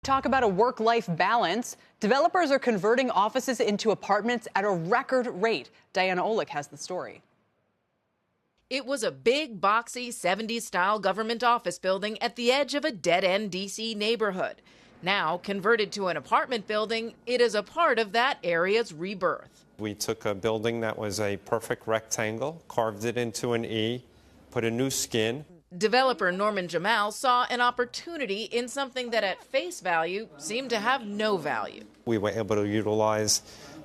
Talk about a work-life balance. Developers are converting offices into apartments at a record rate. Diana Olick has the story. It was a big, boxy, 70s-style government office building at the edge of a dead-end D.C. neighborhood. Now, converted to an apartment building, it is a part of that area's rebirth. We took a building that was a perfect rectangle, carved it into an E, put a new skin. Developer Norman Jamal saw an opportunity in something that at face value seemed to have no value. We were able to utilize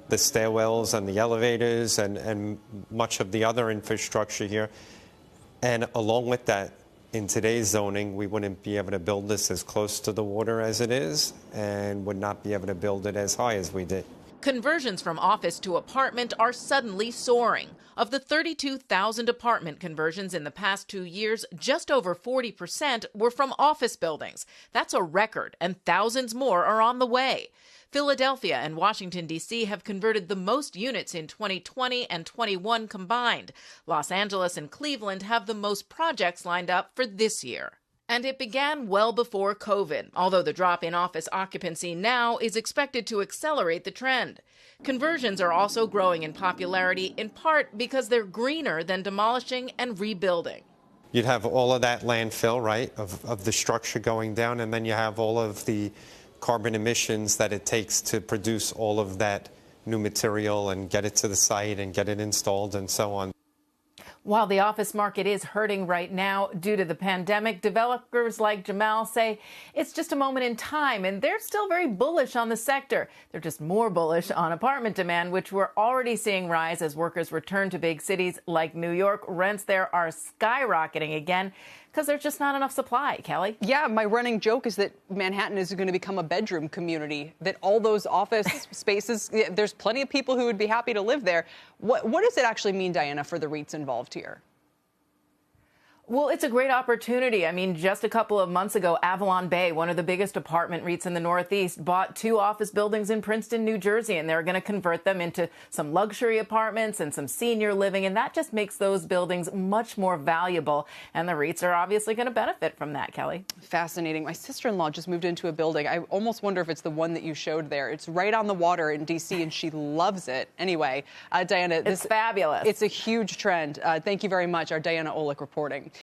the stairwells and the elevators and much of the other infrastructure here. And along with that, in today's zoning, we wouldn't be able to build this as close to the water as it is and would not be able to build it as high as we did. Conversions from office to apartment are suddenly soaring. Of the 32,000 apartment conversions in the past 2 years, just over 40% were from office buildings. That's a record, and thousands more are on the way. Philadelphia and Washington, D.C. have converted the most units in 2020 and 21 combined. Los Angeles and Cleveland have the most projects lined up for this year. And it began well before COVID, although the drop in office occupancy now is expected to accelerate the trend. Conversions are also growing in popularity, in part because they're greener than demolishing and rebuilding. You'd have all of that landfill, right, of the structure going down, and then you have all of the carbon emissions that it takes to produce all of that new material and get it to the site and get it installed and so on. While the office market is hurting right now due to the pandemic, developers like Jamal say it's just a moment in time, and they're still very bullish on the sector. They're just more bullish on apartment demand, which we're already seeing rise as workers return to big cities like New York. Rents there are skyrocketing again because there's just not enough supply, Kelly. Yeah, my running joke is that Manhattan is going to become a bedroom community, that all those office spaces, there's plenty of people who would be happy to live there. What does it actually mean, Diana, for the REITs involved here? Well, it's a great opportunity. I mean, just a couple of months ago, Avalon Bay, one of the biggest apartment REITs in the Northeast, bought 2 office buildings in Princeton, New Jersey, and they're going to convert them into some luxury apartments and some senior living, and that just makes those buildings much more valuable, and the REITs are obviously going to benefit from that, Kelly. Fascinating. My sister-in-law just moved into a building. I almost wonder if it's the one that you showed there. It's right on the water in D.C., and she loves it. Anyway, Diana, it's fabulous. It's a huge trend. Thank you very much. Our Diana Olick reporting.